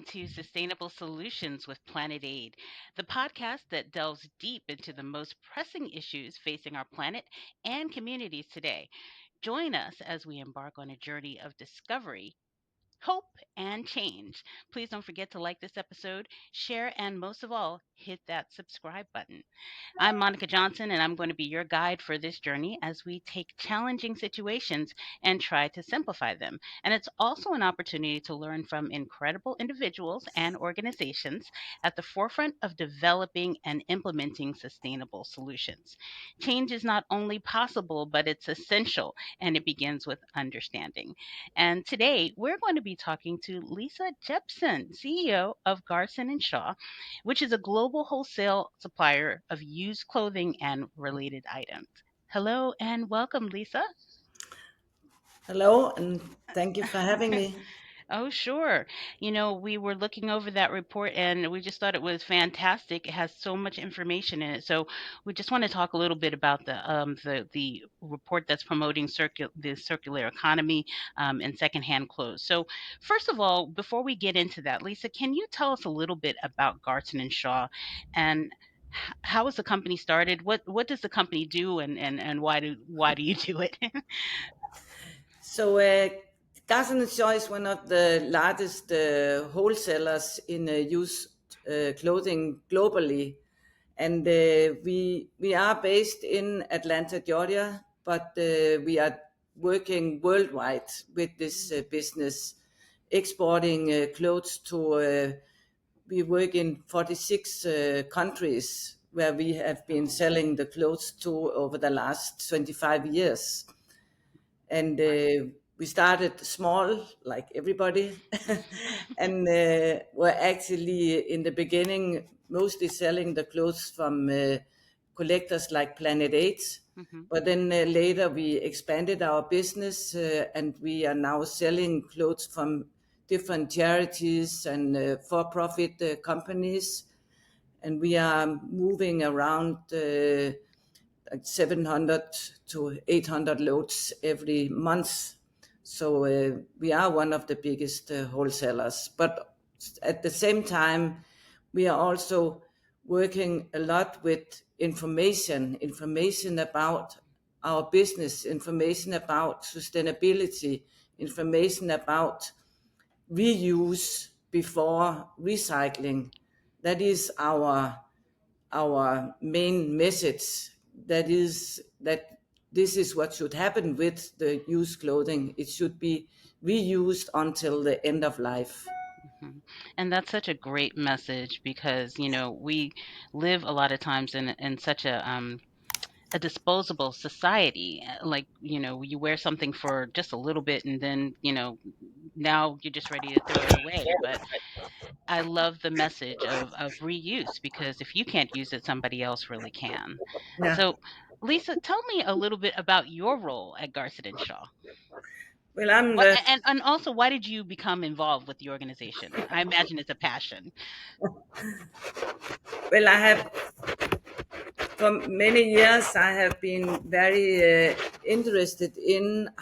to Sustainable Solutions with Planet Aid, the podcast that delves deep into the most pressing issues facing our planet and communities today. Join us as we embark on a journey of discovery, hope, and change. Please don't forget to like this episode, share, and most of all, hit that subscribe button. I'm Monica Johnson, and I'm going to be your guide for this journey as we take challenging situations and try to simplify them. And it's also an opportunity to learn from incredible individuals and organizations at the forefront of developing and implementing sustainable solutions. Change is not only possible, but it's essential, and it begins with understanding. And today, we're going to be talking to Lisa Jepsen, CEO of Garson and Shaw, which is a global wholesale supplier of used clothing and related items. Hello and welcome, Lisa. Hello, and thank you for having me. Oh, sure. We were looking over that report and we just thought it was fantastic. It has so much information in it. So we just want to talk a little bit about the report that's promoting the circular economy and secondhand clothes. So first of all, before we get into that, Lisa, can you tell us a little bit about Garson and Shaw and how is the company started? What does the company do and why do you do it? So, Garson and Shaw is one of the largest wholesalers in used clothing globally, and we are based in Atlanta, Georgia, but we are working worldwide with this business, exporting clothes to. We work in 46 countries where we have been selling the clothes to over the last 25 years. And we started small, like everybody, and were actually in the beginning mostly selling the clothes from collectors like Planet 8. Mhm. But then later we expanded our business and we are now selling clothes from different charities and for-profit companies. And we are moving around like 700 to 800 loads every month. So we are one of the biggest wholesalers. But at the same time, we are also working a lot with information about our business, information about sustainability, information about reuse before recycling. That is our main message. That is that this is what should happen with the used clothing. It should be reused until the end of life. Mhm. And that's such a great message because, we live a lot of times in such a disposable society. Like, you wear something for just a little bit and then, now you're just ready to throw it away. But I love the message of reuse because if you can't use it, somebody else really can. Yeah. So, Lisa, tell me a little bit about your role at Garson and Shaw. Well, I'm What the and also why did you become involved with the organization? I imagine it's a passion. well. I have for many years. I have been very interested in uh,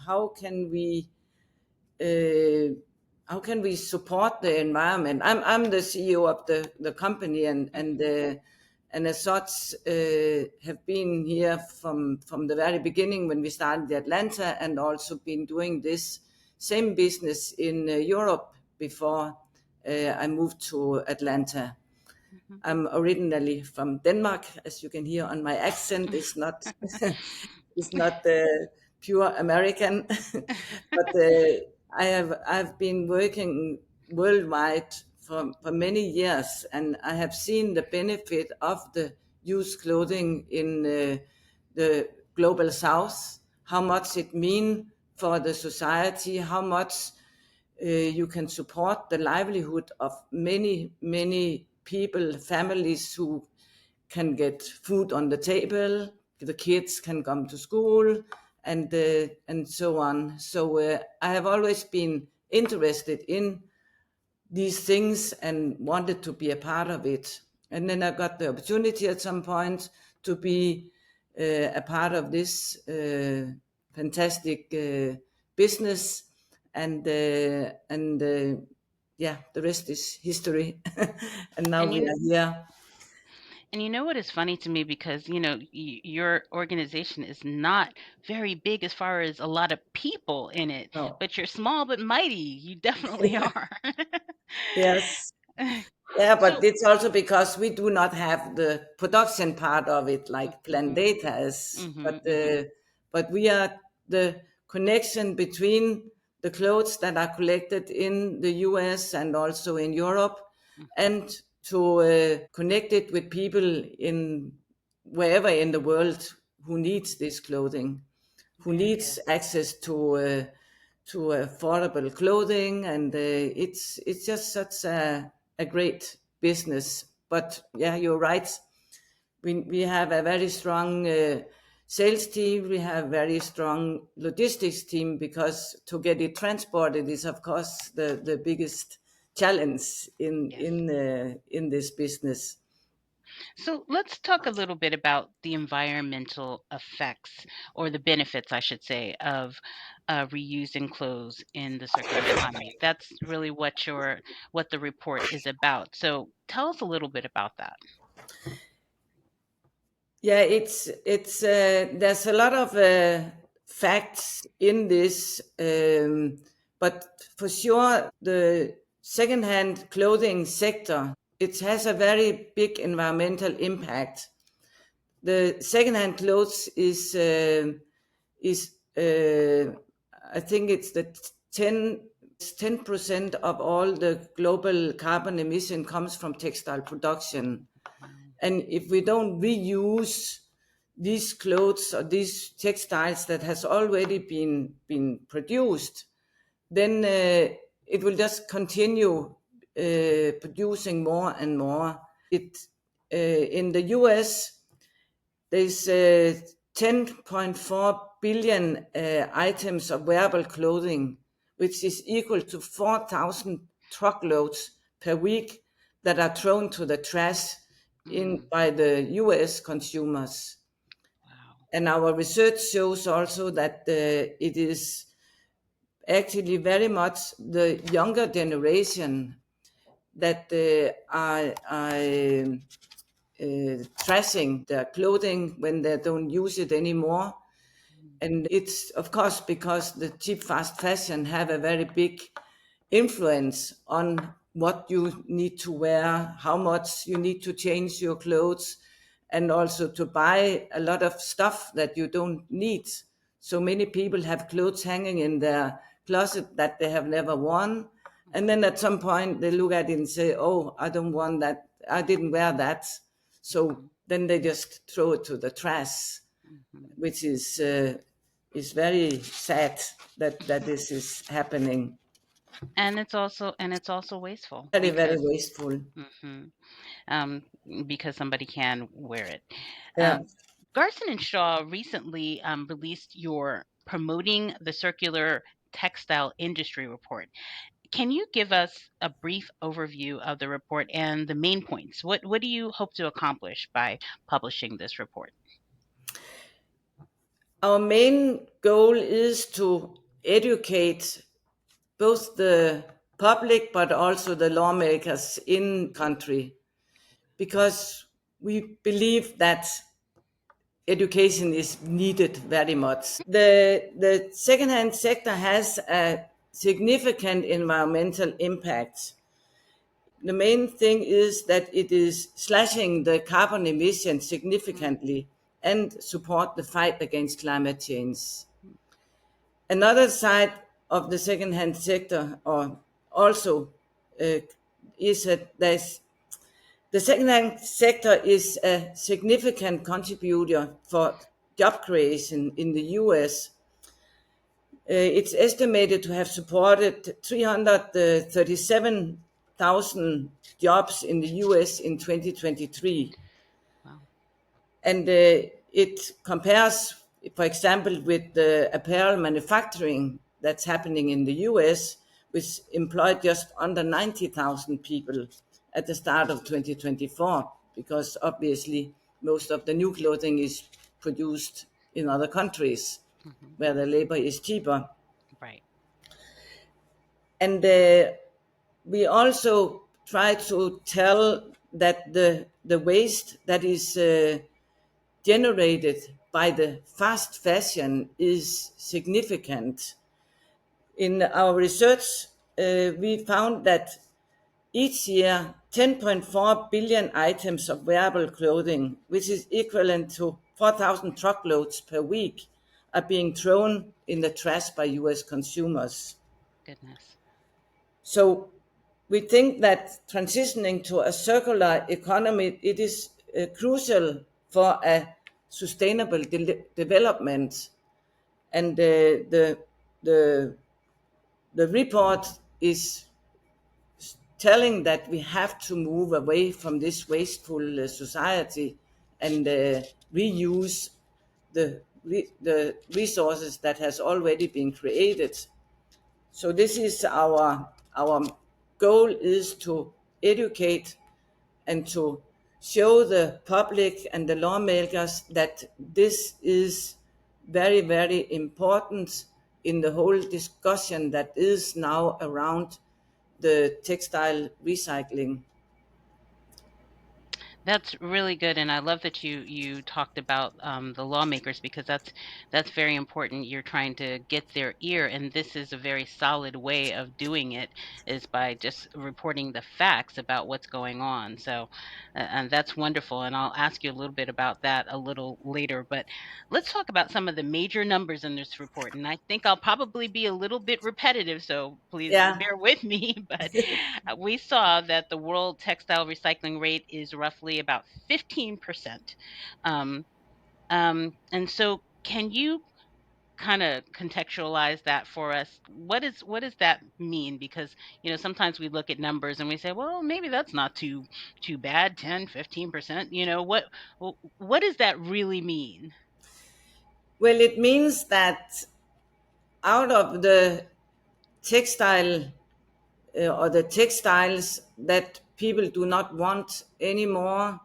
how can we support the environment? I'm the CEO of the company and as such have been here from the very beginning when we started in Atlanta and also been doing this same business in Europe before I moved to Atlanta. Mhm. I'm originally from Denmark, as you can hear on my accent. It's not it's not pure American, but I've been working worldwide for many years, and I have seen the benefit of the used clothing in the global South. How much it mean for the society? How much you can support the livelihood of many people, families who can get food on the table, the kids can come to school, and so on. So I have always been interested in these things and wanted to be a part of it. And then I got the opportunity at some point to be a part of this fantastic business, and yeah, the rest is history. And now And we you are here. and you know what is funny to me, because your organization is not very big as far as a lot of people in it, No. but you're small but mighty. You definitely are. Yes. Yeah, but So, it's also because we do not have the production part of it like mhm, Plandate has. mhm, But we are the connection between the clothes that are collected in the US and also in Europe, mhm. and to connect it with people in wherever in the world who needs this clothing, who Very needs good. access to affordable clothing, and it's just such a great business. But yeah, you're right. We have a very strong sales team. We have very strong logistics team, because to get it transported is of course the biggest challenge Yes. in this business. So let's talk a little bit about the environmental effects, or the benefits, I should say, of reusing clothes in the circular economy. That's really what the report is about. So tell us a little bit about that. Yeah, it's there's a lot of facts in this, but for sure the secondhand clothing sector, it has a very big environmental impact. The secondhand clothes is I think it's the 10% of all the global carbon emission comes from textile production. Mm, And if we don't reuse these clothes or these textiles that has already been produced, then it will just continue producing more and more. It In the US, there's 10.4 billion items of wearable clothing, which is equal to 4,000 truckloads per week that are thrown to the trash in mm, by the US consumers. wow. And our research shows also that it is actually very much the younger generation that are trashing their clothing when they don't use it anymore. Mm, And it's of course because the cheap fast fashion have a very big influence on what you need to wear, how much you need to change your clothes, and also to buy a lot of stuff that you don't need. So many people have clothes hanging in their closet that they have never worn, and then at some point they look at it and say, oh, I don't want that, I didn't wear that. So mhm, then they just throw it to the trash, mhm. which is very sad that this is happening. And it's also wasteful, Very, very because wasteful. mhm, um, because somebody can wear it. Yeah. Garson and Shaw recently released your Promoting the Circular Textile Industry report. Can you give us a brief overview of the report and the main points? What do you hope to accomplish by publishing this report? Our main goal is to educate both the public but also the lawmakers in country, because we believe that education is needed very much. The secondhand sector has a significant environmental impact. The main thing is that it is slashing the carbon emissions Mm, significantly and support the fight against climate change. Another side of the second-hand sector, or also, uh, is that the second-hand sector is a significant contributor for job creation in the US. It's estimated to have supported 337,000 jobs in the US in 2023. wow. And it compares, for example, with the apparel manufacturing that's happening in the US, which employed just under 90,000 people at the start of 2024, because obviously most of the new clothing is produced in other countries, Hmm. where the labor is cheaper. Right. And we also try to tell that the waste that is generated by the fast fashion is significant. In our research, we found that each year 10.4 billion items of wearable clothing, which is equivalent to 4,000 truckloads per week, are being thrown in the trash by US consumers. Goodness. So we think that transitioning to a circular economy, it is crucial for a sustainable development. And the the report is telling that we have to move away from this wasteful society and reuse the resources that has already been created. So this is our goal is to educate and to show the public and the lawmakers that this is very, very important in the whole discussion that is now around the textile recycling. That's really good, and I love that you talked about the lawmakers because that's very important. You're trying to get their ear, and this is a very solid way of doing it is by just reporting the facts about what's going on. So, and that's wonderful. And I'll ask you a little bit about that a little later. But let's talk about some of the major numbers in this report. And I think I'll probably be a little bit repetitive, so please Yeah. bear with me. But we saw that the world textile recycling rate is roughly about 15%. Um, and so, can you kind of contextualize that for us? What does that mean? Because sometimes we look at numbers and we say, well, maybe that's not too bad, 10, 15%. What does that really mean? Well, it means that out of the textile or the textiles that people do not want anymore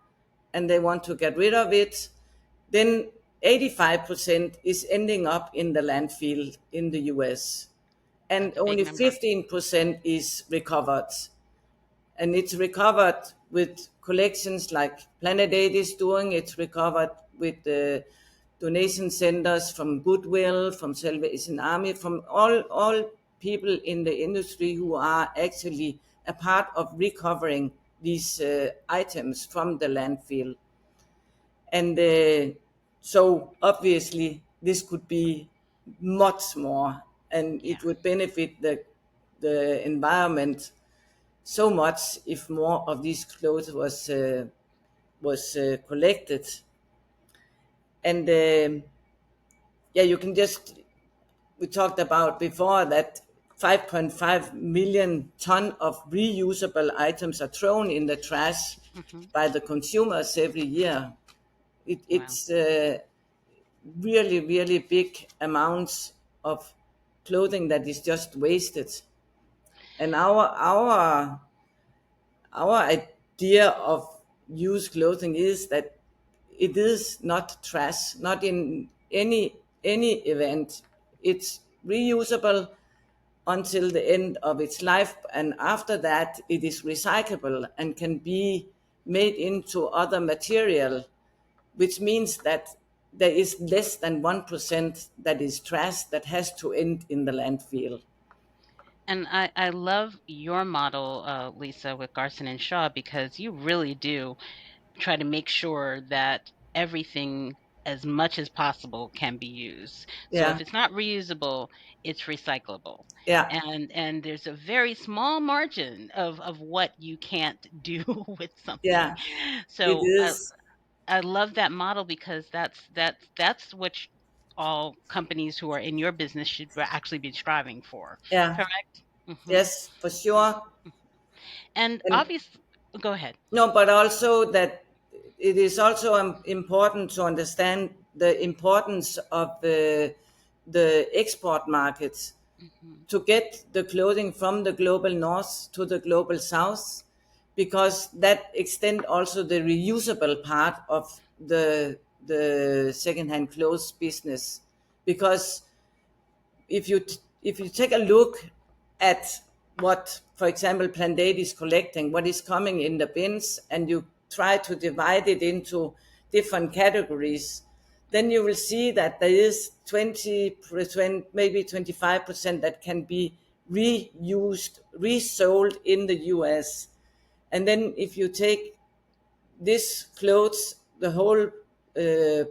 and they want to get rid of it, then 85% is ending up in the landfill in the US. And That's a big only number. 15% is recovered. And it's recovered with collections like Planet Aid is doing. It's recovered with the donation centers from Goodwill, from Salvation Army, from all people in the industry who are actually a part of recovering these items from the landfill. And so obviously this could be much more, and Yeah. it would benefit the environment so much if more of these clothes was collected. And yeah, you can just we talked about before that 5.5 million ton of reusable items are thrown in the trash Hmm. by the consumers every year. Wow. It's really, really big amounts of clothing that is just wasted. And our idea of used clothing is that it is not trash, not in any event. It's reusable until the end of its life, and after that it is recyclable and can be made into other material, which means that there is less than 1% that is trash that has to end in the landfill. And I love your model, Lisa, with Garson and Shaw, because you really do try to make sure that everything as much as possible can be used. So if Yeah, it's not reusable, it's recyclable. yeah, And there's a very small margin of what you can't do with something. yeah, it So is. I love that model because that's what all companies who are in your business should actually be striving for. Yeah, Correct? Hmm. yes, for sure. And And obviously, go ahead. no, but also that it is also important to understand the importance of the export markets Hmm. to get the clothing from the global north to the global south, because that extend also the reusable part of the secondhand clothes business. Because if you take a look at what, for example, Plant Aid is collecting, what is coming in the bins, and you try to divide it into different categories, then you will see that there is 20%, maybe 25% that can be reused, resold in the US. And then if you take this clothes, the whole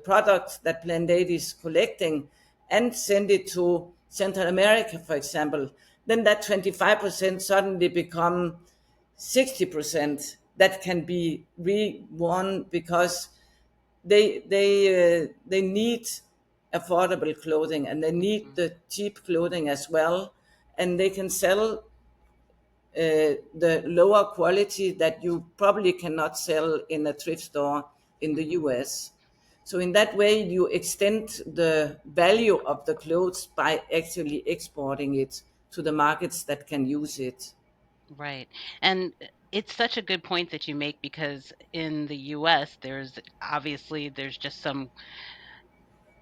product that Plant Aid is collecting, and send it to Central America, for example, then that 25% suddenly become 60% that can be reworn, because they need affordable clothing, and they need Mhm. the cheap clothing as well, and they can sell the lower quality that you probably cannot sell in a thrift store in the Mhm. US. So in that way, you extend the value of the clothes by actually exporting it to the markets that can use it. Right. And it's such a good point that you make because in the US, there's just some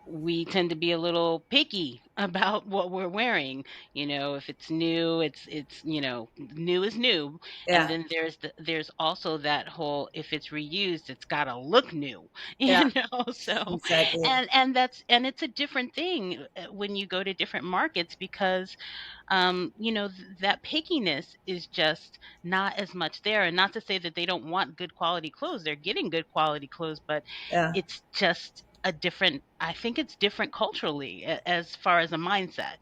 we tend to be a little picky about what we're wearing. If it's new, new is new. And Yeah, then there's also that whole, if it's reused, it's got to look new, yeah, so exactly. and it's a different thing when you go to different markets because that pickiness is just not as much there. And not to say that they don't want good quality clothes, they're getting good quality clothes, but Yeah. it's just I think it's different culturally as far as a mindset.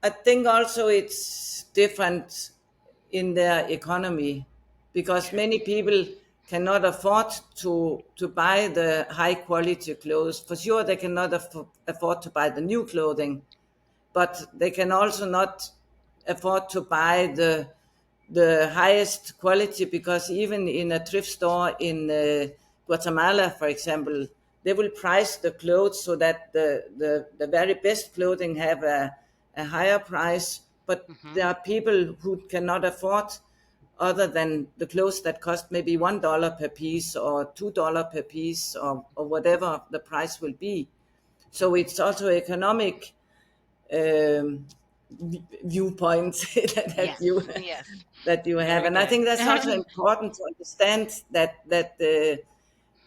I think also it's different in their economy, because True. many people cannot afford to buy the high quality clothes. For sure, they cannot afford to buy the new clothing, but they can also not afford to buy the highest quality, because even in a thrift store in Guatemala, for example, they will price the clothes so that the very best clothing have a higher price, but Hmm. there are people who cannot afford other than the clothes that cost maybe $1 per piece or $2 per piece, or whatever the price will be. So Hmm. it's also economic um, viewpoints that Yes. you Yes. that you have, Very and I good. think that's also important to understand that the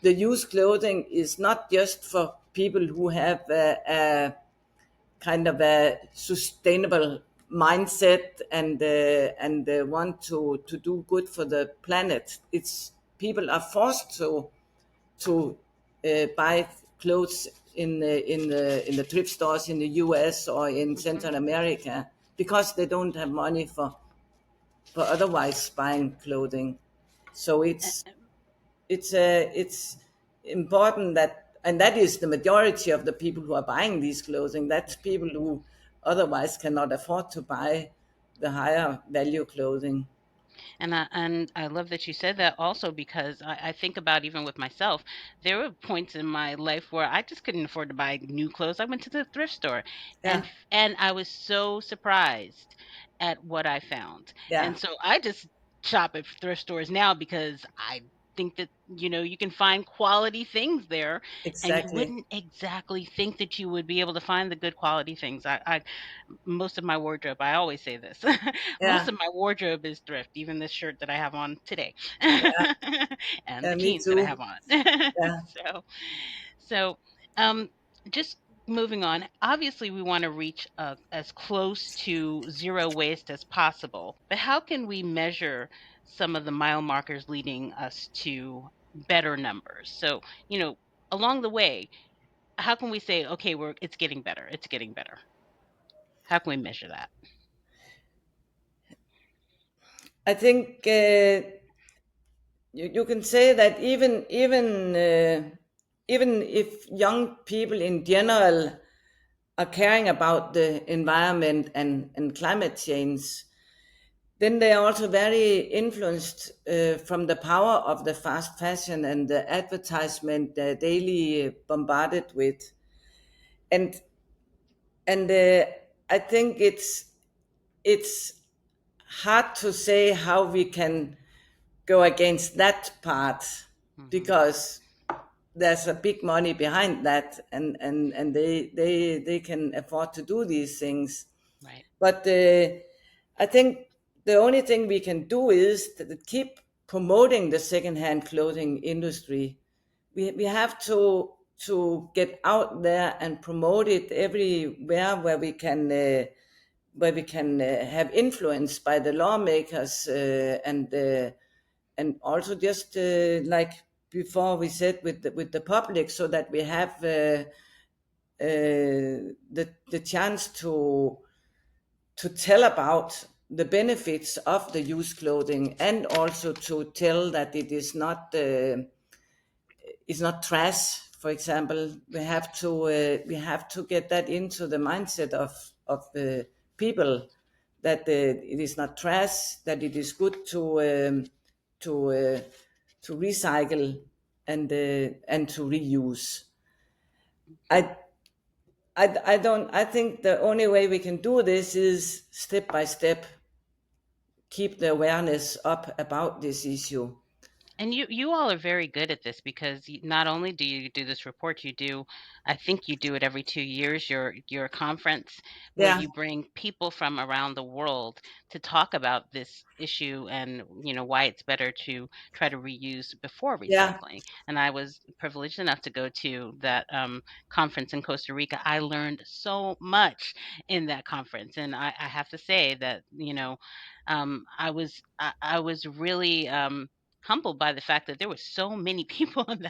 used clothing is not just for people who have a kind of a sustainable mindset, and want to do good for the planet. It's people are forced to buy clothes in the thrift stores in the US or in Hmm. Central America, because they don't have money for otherwise buying clothing. So it's important that, and that is the majority of the people who are buying these clothing. That's people who otherwise cannot afford to buy the higher value clothing. And I love that you said that also because I think about even with myself, there were points in my life where I just couldn't afford to buy new clothes. I went to the thrift store Yeah, and I was so surprised at what I found. yeah, And so I just shop at thrift stores now because I think that you can find quality things there, and you exactly. wouldn't exactly think that you would be able to find the good quality things. Most of my wardrobe, I always say this, most Yeah, of my wardrobe is thrift, even this shirt that I have on today, yeah, and yeah, the me jeans that I too. have on. Yeah. so, so, um, just moving on. Obviously, we want to reach as close to zero waste as possible, but how can we measure some of the mile markers leading us to better numbers? So, along the way, how can we say, okay, it's getting better, it's getting better? How can we measure that? I think you can say that even if young people in general are caring about the environment and climate change, then they are also very influenced from the power of the fast fashion and the advertisement they're daily bombarded with. And and I think it's hard to say how we can go against that part, Hmm. because there's a big money behind that, and they can afford to do these things. Right. But I think the only thing we can do is to keep promoting the secondhand clothing industry. We have to get out there and promote it everywhere where we can have influence by the lawmakers, and also just like before we said with the public, so that we have the chance to tell about the benefits of the used clothing, and also to tell that it's not trash. For example, we have to get that into the mindset of the people, that it is not trash, that it is good to uh, to recycle and to reuse. I I don't. I think the only way we can do this is step by step, keep the awareness up about this issue. And you all are very good at this, because not only do you do this report, you do, I think you do it every 2 years, your conference, where Yeah, you bring people from around the world to talk about this issue, and why it's better to try to reuse before yeah, recycling. And I was privileged enough to go to that conference in Costa Rica. I learned so much in that conference, and I have to say that I was really humbled by the fact that there were so many people in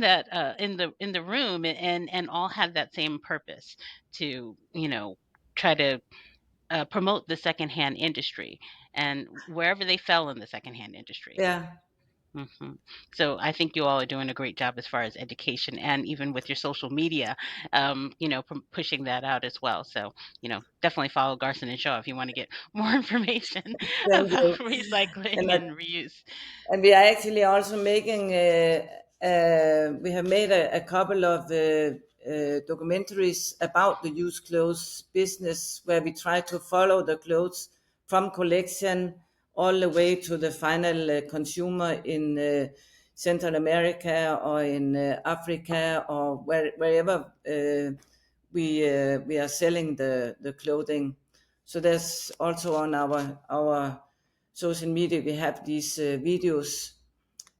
the room, and all had that same purpose to try to promote the secondhand industry, and wherever they fell in the secondhand industry. yeah, hmm So I think you all are doing a great job as far as education, and even with your social media, pushing that out as well. So, definitely follow Garson and Shaw if you want to get more information thank about you. recycling And and reuse. we are actually also making. We have made a couple of documentaries about the used clothes business, where we try to follow the clothes from collection all the way to the final consumer in Central America, or in Africa, or wherever we are selling the clothing. So there's also on our social media we have these videos,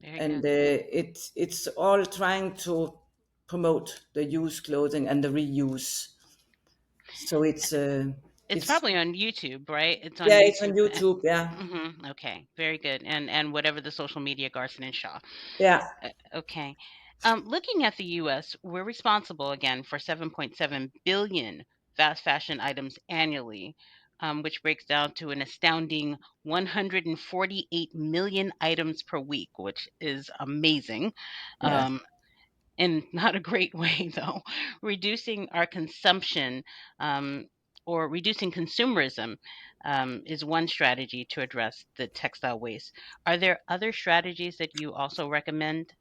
Very and good. it's all trying to promote the used clothing and the reuse. So It's it's probably on YouTube, right? It's on yeah, it's on YouTube. YouTube. Yeah, Okay, very good. And whatever the social media, Garson and Shaw. yeah, Okay. Looking at the U.S., we're responsible again for 7.7 billion fast fashion items annually, which breaks down to an astounding 148 million items per week, which is amazing. yeah, Um, in not a great way, though. Reducing our consumption, or reducing consumerism, is one strategy to address the textile waste. Are there other strategies that you also recommend?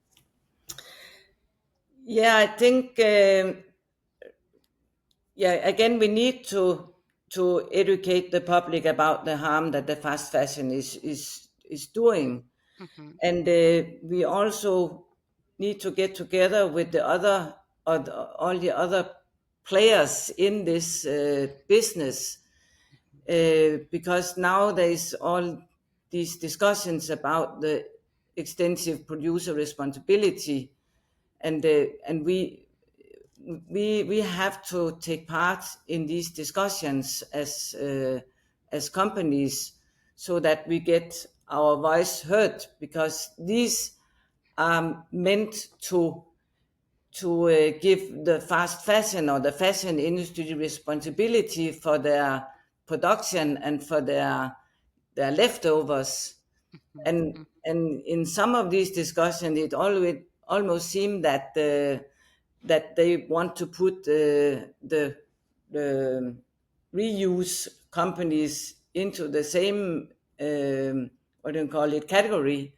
yeah. I think yeah. Again, we need to educate the public about the harm that the fast fashion is doing. hmm And we also need to get together with the other, all the other players in this business, because now there's all these discussions about the extensive producer responsibility, and we have to take part in these discussions as companies, so that we get our voice heard, because these are meant to give the fast fashion or the fashion industry responsibility for their production and for their leftovers. And in some of these discussions, it always almost seemed that they want to put the reuse companies into the same what do you call it, category,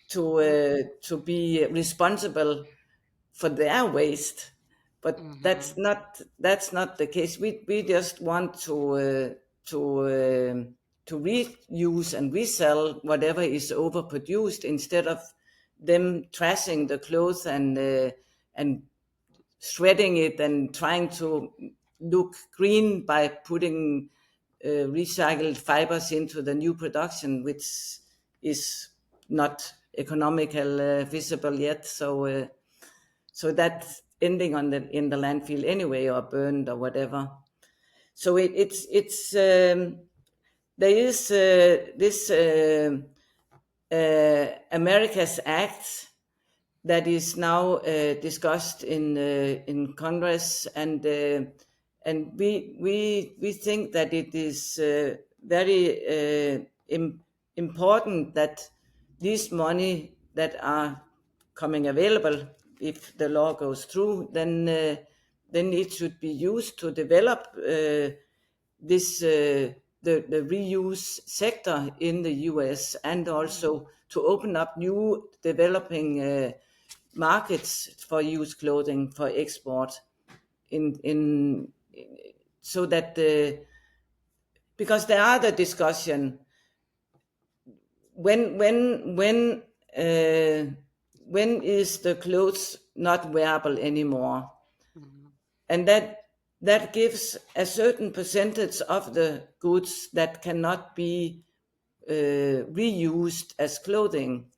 to be responsible for their waste. But hmm that's not the case. We just want to reuse and resell whatever is overproduced, instead of them trashing the clothes and shredding it and trying to look green by putting recycled fibers into the new production, which is not economical visible yet. So that's ending on the in the landfill anyway, or burned or whatever. So it's there is this America's Act that is now discussed in Congress, and we think that it is very important that this money that are coming available, if the law goes through, then it should be used to develop this the reuse sector in the US, and also to open up new developing markets for used clothing for export in so that because there are the discussion when when when when is the clothes not wearable anymore, Mhm. and that gives a certain percentage of the goods that cannot be reused as clothing.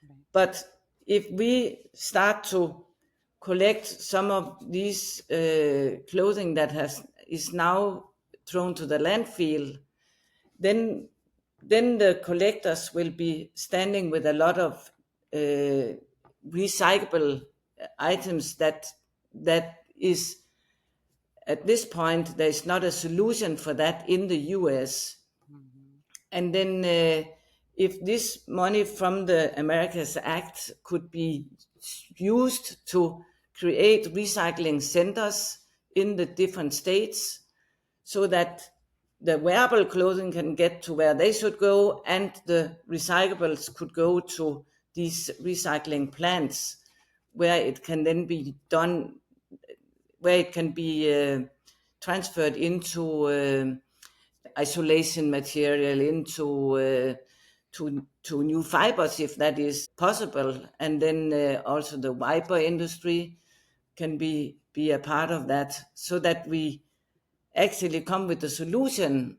Right. But if we start to collect some of these clothing that has is now thrown to the landfill, then then the collectors will be standing with a lot of recyclable items that is at this point there is not a solution for that in the US. Mhm. And then if this money from the Americas Act could be used to create recycling centers in the different states, so that the wearable clothing can get to where they should go, and the recyclables could go to these recycling plants where it can then be done, where it can be transferred into isolation material, into to new fibers if that is possible, and then also the wiper industry can be a part of that, so that we actually come with a solution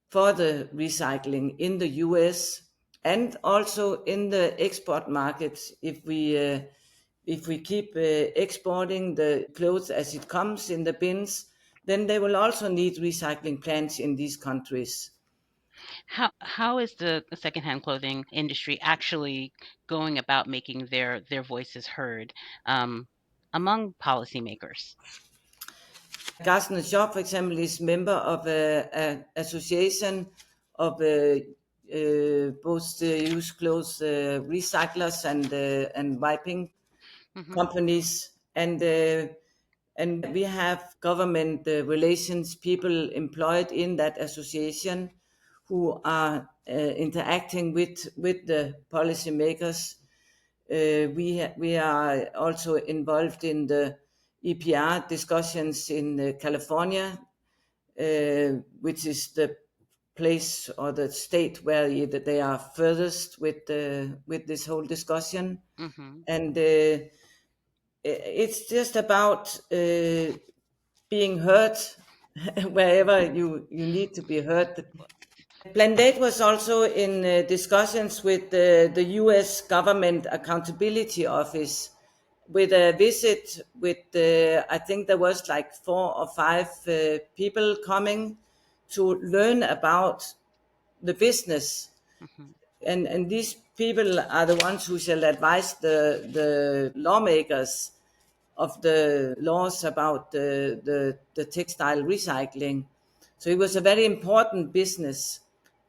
for the recycling in the US and also in the export markets. If we keep exporting the clothes as it comes in the bins, then they will also need recycling plants in these countries. How is the secondhand clothing industry actually going about making their voices heard um, among policymakers? Garson and Shaw, for example, is member of a association of both used clothes recyclers and wiping Hmm. companies, and we have government relations people employed in that association who are interacting with the policymakers. We are also involved in the EPR discussions in California, which is the place or the state where they are furthest with this whole discussion. Hmm. And it's just about being heard wherever you need to be heard. Blendate was also in discussions with the US Government Accountability Office, with a visit with, I think there was like 4 or 5 people coming to learn about the business. Hmm. And these people are the ones who shall advise the lawmakers of the laws about the textile recycling. So it was a very important business.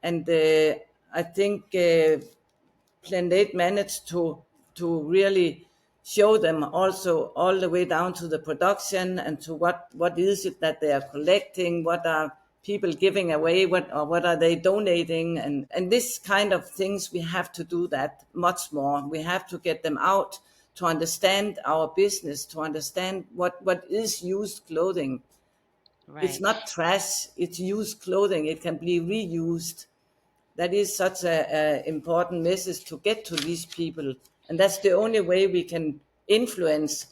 And I think Plan 8 managed to really show them also all the way down to the production, and to what is it that they are collecting, what are people giving away, what are they donating, and this kind of things. We have to do that much more. We have to get them out to understand our business, to understand what is used clothing. It's Right. not trash, it's used clothing, it can be reused. That is such a important message to get to these people, and that's the only way we can influence,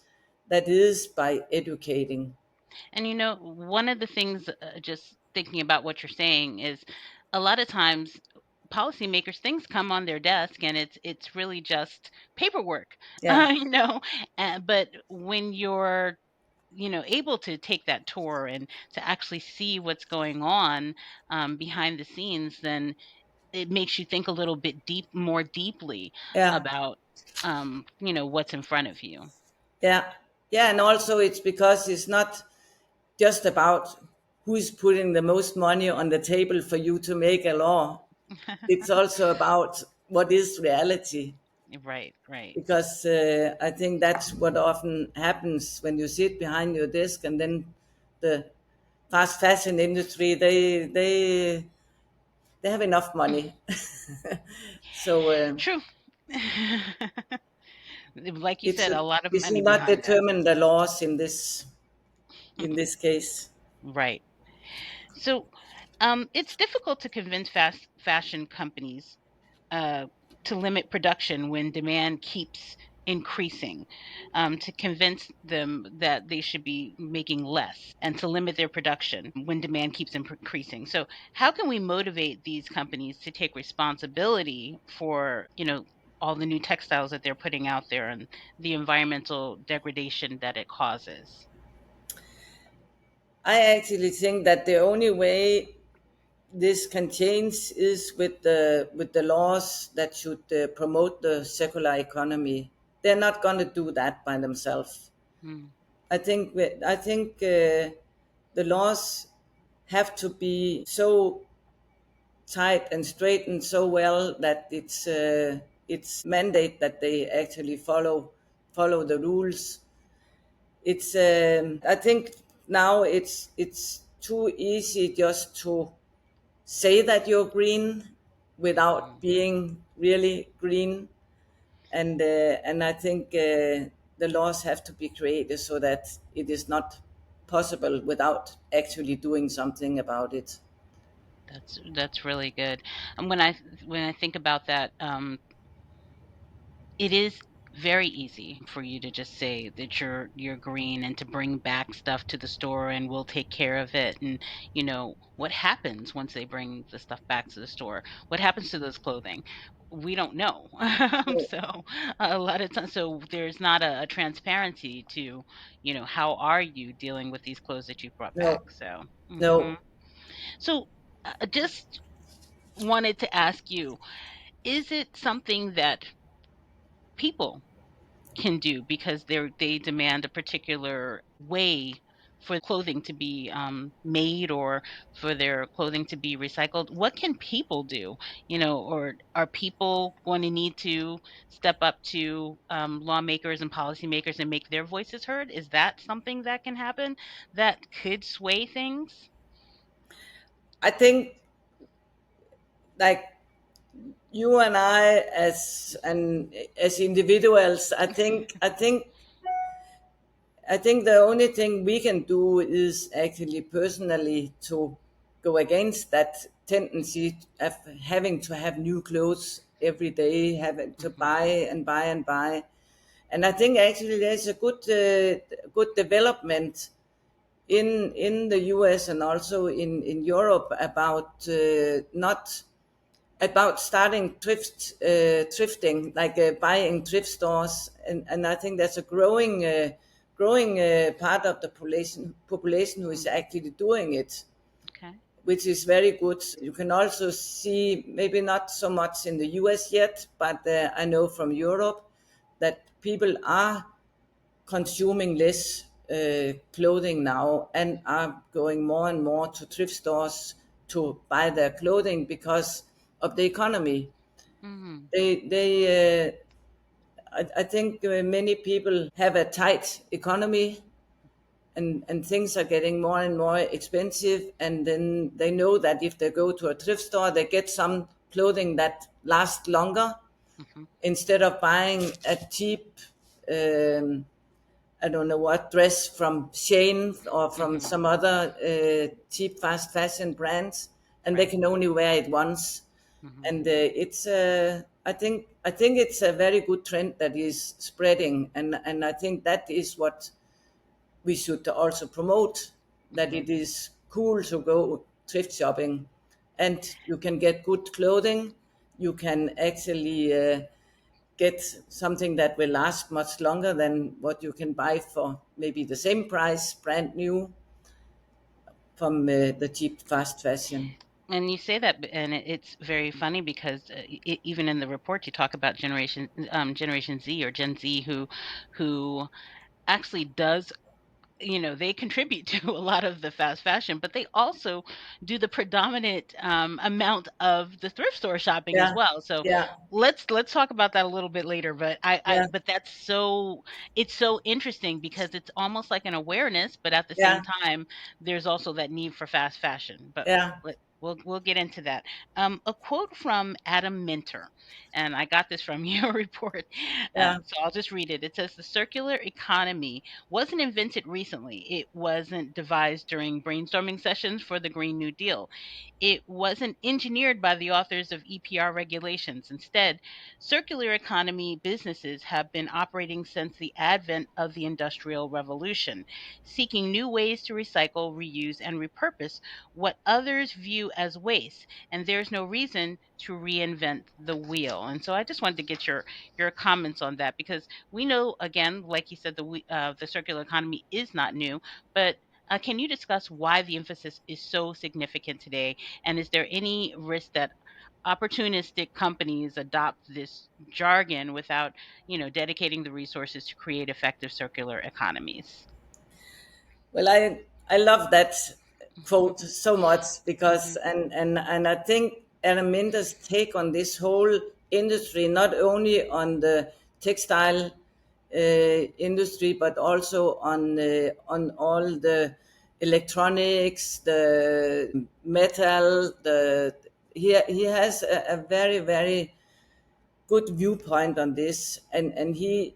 that is by educating. And one of the things just thinking about what you're saying is a lot of times policymakers things come on their desk and it's really just paperwork, Yeah, you know. But when you're able to take that tour and to actually see what's going on behind the scenes, then it makes you think a little bit more deeply yeah, about what's in front of you. yeah, yeah. And also, it's because it's not just about who's putting the most money on the table for you to make a law. It's also about what is reality. Right, right. Because I think that's what often happens when you sit behind your desk, and then the fast fashion industry they have enough money. So True. Like you it's said, a lot of it's money not behind that. determine the laws in this case. Right. So, it's difficult to convince fast fashion companies uh, to limit production when demand keeps increasing, to convince them that they should be making less and to limit their production when demand keeps increasing. So, how can we motivate these companies to take responsibility for, all the new textiles that they're putting out there and the environmental degradation that it causes? I actually think that the only way this can change is with the laws that should promote the circular economy. They're not going to do that by themselves. Mm, I think the laws have to be so tight and straightened so well that it's mandate that they actually follow the rules. It's I think now it's too easy just to say that you're green without mhm. being really green, and I think the laws have to be created so that it is not possible without actually doing something about it. That's really good. And when I think about that, it is very easy for you to just say that you're green and to bring back stuff to the store and we'll take care of it. And what happens once they bring the stuff back to the store? What happens to those clothing? We don't know. No, So a lot of times, so there's not a transparency to, how are you dealing with these clothes that you brought back? no, So, no. so just wanted to ask you, is it something that people can do because they demand a particular way for clothing to be made or for their clothing to be recycled? What can people do? Or are people going to need to step up to lawmakers and policymakers and make their voices heard? Is that something that can happen that could sway things? I think, like, you and I as individuals, I think the only thing we can do is actually personally to go against that tendency of having to have new clothes every day, having to Hmm. buy and buy and buy. And I think actually there's a good development in the US and also in Europe about not about starting thrifting, like buying thrift stores, and I think that's a growing part of the population who is Mm, actually doing it, okay. which is very good. You can also see, maybe not so much in the US yet, but I know from Europe that people are consuming less clothing now and are going more and more to thrift stores to buy their clothing because of the economy. Hmm. I think many people have a tight economy, and things are getting more and more expensive. And then they know that if they go to a thrift store, they get some clothing that lasts longer Hmm. instead of buying a cheap, um, I don't know what, dress from Shane or from Hmm. some other cheap fast fashion brands, and they Right. can only wear it once. Hmm. And I think it's a very good trend that is spreading, and I think that is what we should also promote. That Hmm. it is cool to go. thrift shopping, and you can get good clothing. You can actually get something that will last much longer than what you can buy for maybe the same price, brand new, from the cheap fast fashion. And you say that, and it's very funny because even in the report you talk about Generation Z or Gen Z who actually does, they contribute to a lot of the fast fashion, but they also do the predominant amount of the thrift store shopping as Yeah, well. So yeah, let's talk about that a little bit later. But yeah, but it's so interesting because it's almost like an awareness, but at the same yeah, time, there's also that need for fast fashion. But yeah, we'll get into that. A quote from Adam Minter, and I got this from your report, yeah. so I'll just read it. It says the circular economy wasn't invented recently. It wasn't devised during brainstorming sessions for the Green New Deal. It wasn't engineered by the authors of EPR regulations. Instead, circular economy businesses have been operating since the advent of the Industrial Revolution, seeking new ways to recycle, reuse, and repurpose what others view as waste. And there's no reason to reinvent the wheel. And so I just wanted to get your comments on that because we know, again, like you said, the circular economy is not new, but can you discuss why the emphasis is so significant today? And is there any risk that opportunistic companies adopt this jargon without, dedicating the resources to create effective circular economies? Well, I love that quote so much because Mhm. and I think Araminda's take on this whole industry, not only on the textile industry, but also on all the electronics, the metal. The he has a very very good viewpoint on this, and he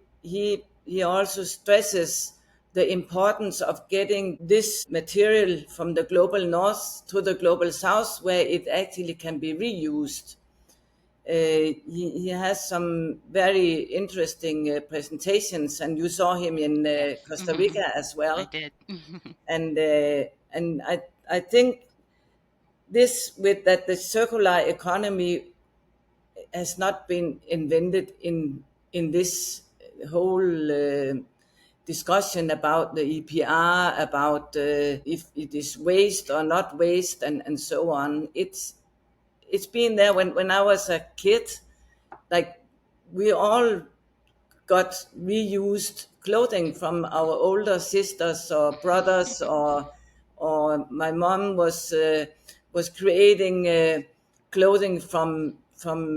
also stresses the importance of getting this material from the global north to the global south, where it actually can be reused. He has some very interesting presentations, and you saw him in Yes. Costa Rica as I well. did. And I think this with that the circular economy has not been invented in this whole discussion about the EPR, about if it is waste or not waste, and so on. It's been there when I was a kid. Like, we all got reused clothing from our older sisters or brothers, or my mom was creating clothing from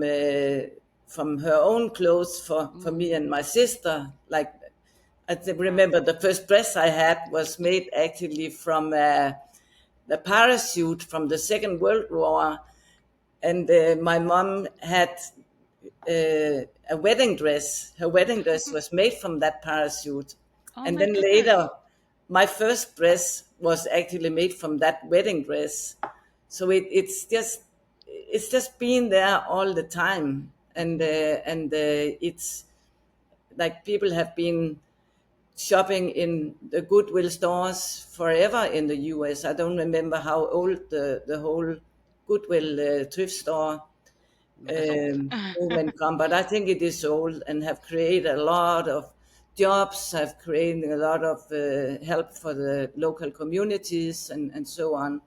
her own clothes for me Mhm. and my sister. Like, Wow. remember the first dress I had was made actually from the parachute from the Second World War, and my mom had a wedding dress. Her wedding dress was made from that parachute. Oh And my then goodness. later, my first dress was actually made from that wedding dress. So it's just been there all the time, Mhm. and it's like people have been shopping in the Goodwill stores forever in the U.S. I don't remember how old the whole Goodwill thrift store But it's old. movement come, but I think it is old and have created a lot of jobs, have created a lot of help for the local communities, and so on.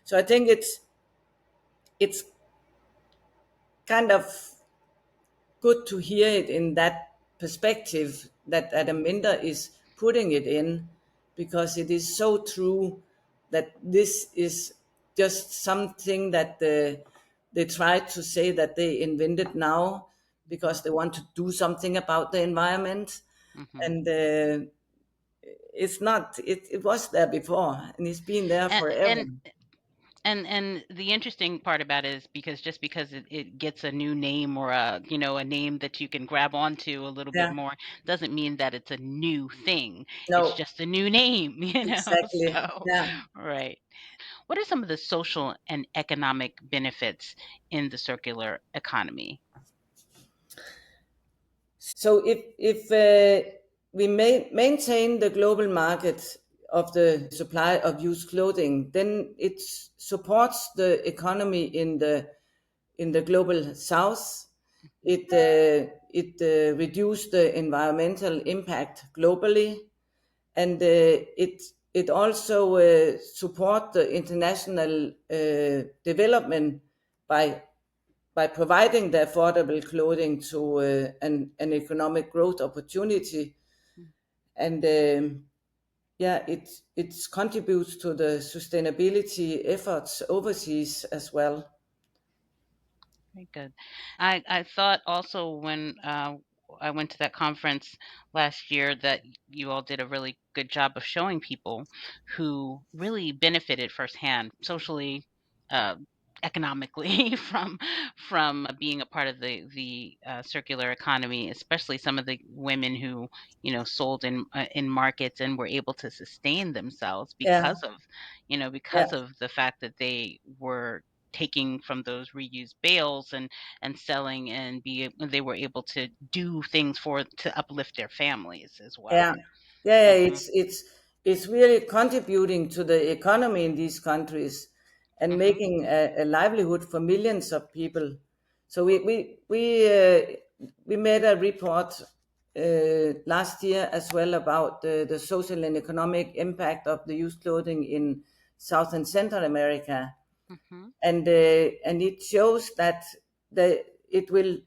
So I think it's kind of good to hear it in that perspective that Adaminda is putting it in, because it is so true that this is just something that they try to say that they invented now because they want to do something about the environment. Mhm. And it's not, it was there before, and it's been there And forever. and and the interesting part about it is because just because it gets a new name or a name that you can grab onto a little bit Yeah, more doesn't mean that it's a new thing. It's no, just a new name, exactly. So Yeah. right. What are some of the social and economic benefits in the circular economy? So if we maintain the global market of the supply of used clothing, then it supports the economy in the global south. It reduced the environmental impact globally, and it also support the international development by providing the affordable clothing to an economic growth opportunity. And yeah, it contributes to the sustainability efforts overseas as well. Very good. I thought also when I went to that conference last year that you all did a really good job of showing people who really benefited firsthand socially, uh, economically from being a part of the circular economy, especially some of the women who sold in markets and were able to sustain themselves Yeah, yeah, because of the fact that they were taking from those reused bales and selling, and they were able to do things to uplift their families as yeah, well. yeah. Mhm. It's really contributing to the economy in these countries and Mhm. making a livelihood for millions of people. So we made a report last year as well about the social and economic impact of the used clothing in South and Central America, Mhm. and it shows that the it will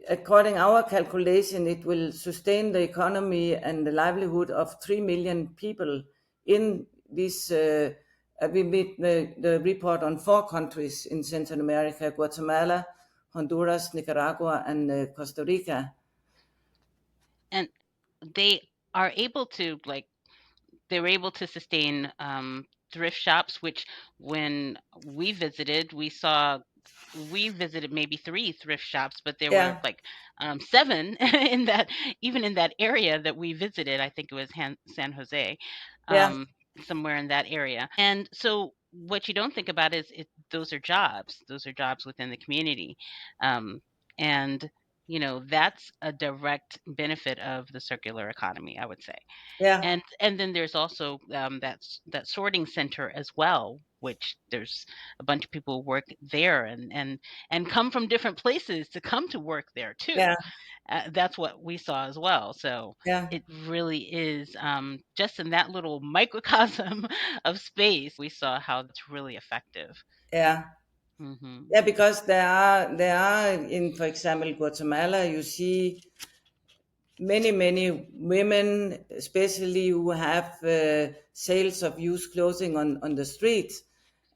according our calculation, it will sustain the economy and the livelihood of 3 million people in this. We made the report on 4 countries in Central America: Guatemala, Honduras, Nicaragua, and Costa Rica. And they are able to like they were able to sustain thrift shops, which when we visited maybe 3 thrift shops, but there were Yeah, like 7 in that even in that area that we visited. I think it was San Jose, yeah, um, somewhere in that area. And so what you don't think about is those are jobs. Those are jobs within the community, and that's a direct benefit of the circular economy, I would say. yeah, And then there's also that sorting center as well, which there's a bunch of people who work there and come from different places to come to work there too. yeah, That's what we saw as well. So yeah, it really is, just in that little microcosm of space, we saw how that's really effective. yeah. Hmm. Yeah, because there are in, for example, Guatemala, you see many women, especially who have sales of used clothing on the streets,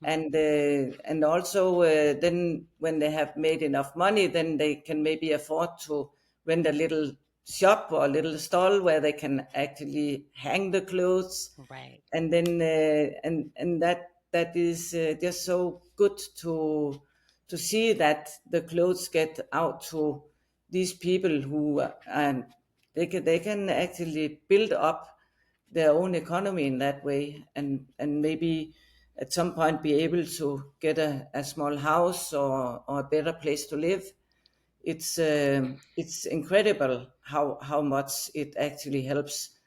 and also then when they have made enough money, then they can maybe afford to rent a little shop or a little stall where they can actually hang the clothes, Right. and then and that is just so good to see that the clothes get out to these people who and they can actually build up their own economy in that way, and maybe at some point be able to get a small house or a better place to live. It's incredible how much it actually helps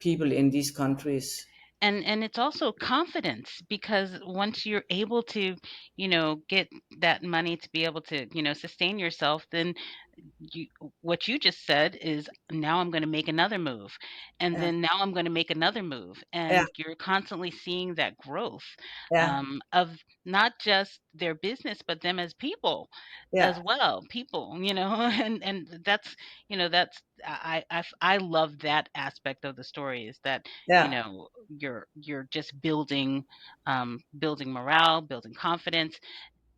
people in these countries. And it's also confidence, because once you're able to get that money to be able to sustain yourself, then you what you just said is, now I'm going to make another move, and Yeah, then now I'm going to make another move, yeah, and you're constantly seeing that growth, yeah, of not just their business but them as people yeah, as well. People, and that's I love that aspect of the story, is that yeah, you're just building morale, building confidence,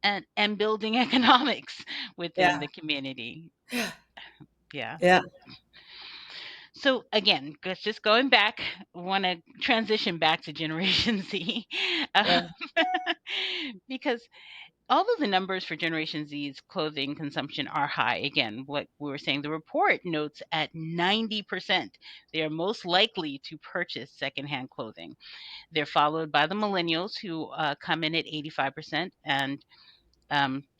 and building economics within yeah, the community. Yeah. yeah, So again, just going back, want to transition back to Generation Z, yeah, um, because although the numbers for Generation Z's clothing consumption are high, again, what we were saying, the report notes at 90% they are most likely to purchase secondhand clothing. They're followed by the millennials, who come in at 85%, and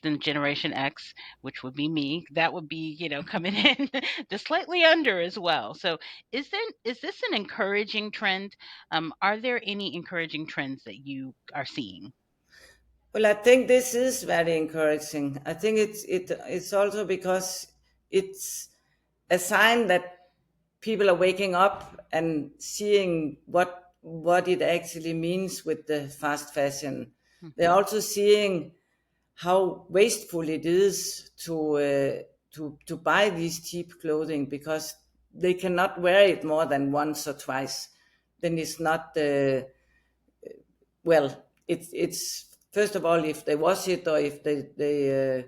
Then Generation X, which would be me, that would be, coming in just slightly under as well. So is this an encouraging trend? Are there any encouraging trends that you are seeing? Well, I think this is very encouraging. I think it's also because it's a sign that people are waking up and seeing what it actually means with the fast fashion. They're Hmm. also seeing how wasteful it is to buy these cheap clothing because they cannot wear it more than once or twice. Then it's not well. It's first of all if they wash it or if they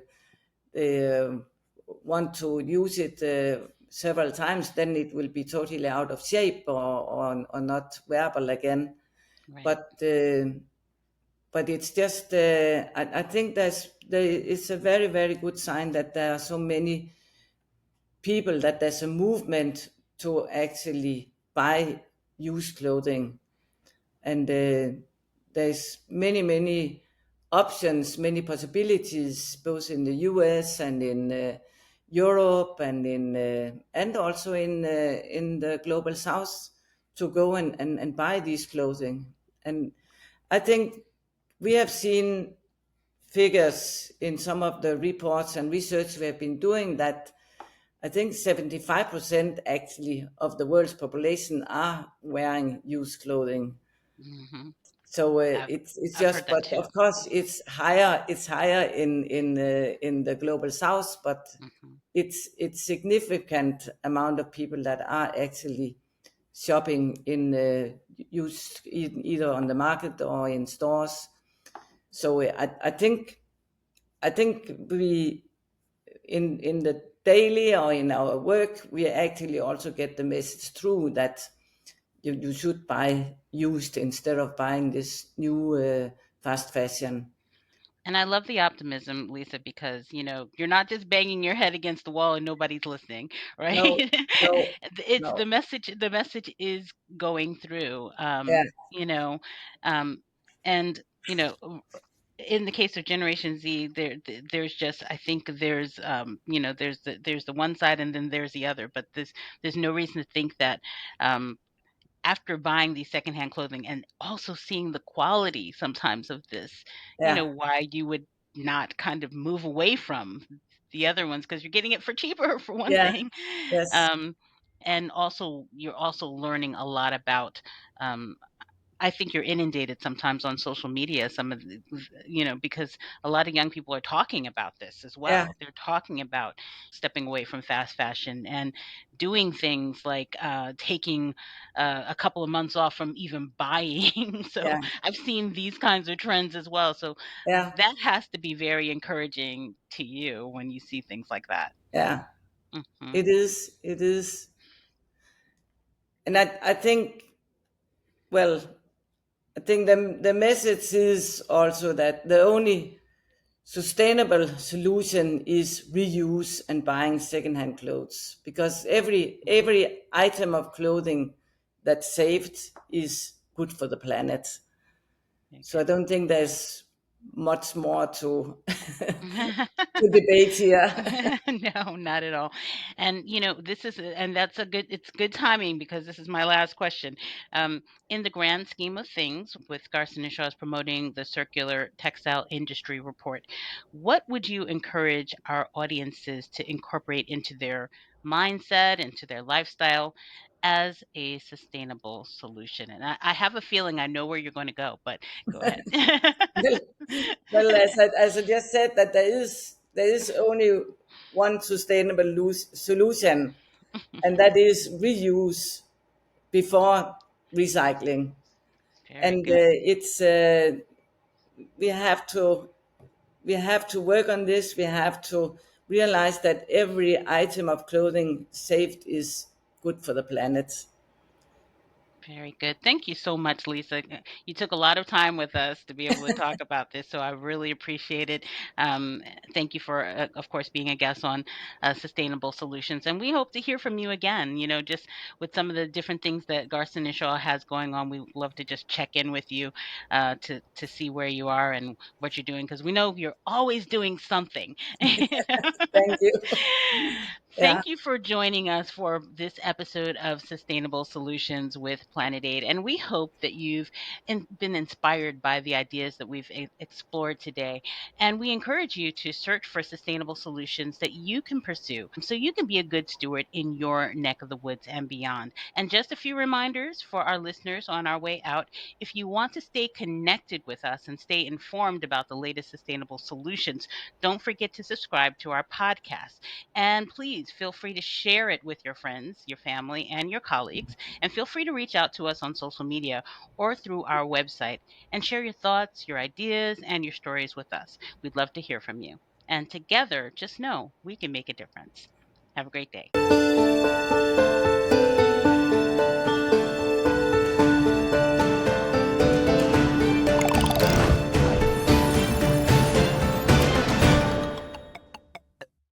want to use it several times, then it will be totally out of shape or not wearable again. Right. But but it's just I think it's a very very good sign that there are so many people, that there's a movement to actually buy used clothing. And there's many options, many possibilities, both in the US and in Europe and and also in the global south, to go and buy these clothing. And I think we have seen figures in some of the reports and research we have been doing that I think 75% actually of the world's population are wearing used clothing. Hmm. So I've, it's I've heard just, that but too. of course it's higher in the global south, but Hmm. it's significant amount of people that are actually shopping in either on the market or in stores. So I think we in the daily or in our work we actually also get the message through that you should buy used instead of buying this new fast fashion. And I love the optimism, Lisa, because you're not just banging your head against the wall and nobody's listening, right? No, no, It's no. the message. The message is going through. Yeah, You know, um, and in the case of Generation Z, there's just, I think there's the one side and then there's the other, but there's no reason to think that um, after buying these secondhand clothing and also seeing the quality sometimes of this, yeah, why you would not kind of move away from the other ones because you're getting it for cheaper for one yeah, thing. yes, Um, and also you're also learning a lot about um, I think you're inundated sometimes on social media, some of because a lot of young people are talking about this as yeah, well. They're talking about stepping away from fast fashion and doing things like taking a couple of months off from even buying. So yeah, I've seen these kinds of trends as well. So yeah, that has to be very encouraging to you when you see things like that. yeah. Hmm. It is, and I think, well, I think the message is also that the only sustainable solution is reuse and buying secondhand clothes, because every item of clothing that's saved is good for the planet. So I Okay. don't think there's much more to to debate here. No, not at all. And that's it's good timing because this is my last question. In the grand scheme of things, with Garson and Shaw's promoting the Circular Textile Industry Report, what would you encourage our audiences to incorporate into their mindset, into their lifestyle as a sustainable solution? And I have a feeling I know where you're going to go, but go ahead. well, well, as I just said, that there is only one sustainable solution, and that is reuse before recycling. Very And good. it's we have to we have to work on this. We have to realize that every item of clothing saved is good for the planet. Very good. Thank you so much, Lisa. You took a lot of time with us to be able to talk about this, so I really appreciate it. Um, Thank you for, of course, being a guest on Sustainable Solutions. And we hope to hear from you again, just with some of the different things that Garson and Shaw has going on. We would love to just check in with you to see where you are and what you're doing, because we know you're always doing something. Thank you. Yeah. Thank you for joining us for this episode of Sustainable Solutions with Planet Aid. And we hope that you've been inspired by the ideas that we've explored today. And we encourage you to search for sustainable solutions that you can pursue so you can be a good steward in your neck of the woods and beyond. And just a few reminders for our listeners on our way out. If you want to stay connected with us and stay informed about the latest sustainable solutions, don't forget to subscribe to our podcast. And please feel free to share it with your friends, your family, and your colleagues. And feel free to reach out to us on social media or through our website and share your thoughts, your ideas, and your stories with us. We'd love to hear from you. And together, just know we can make a difference. Have a great day.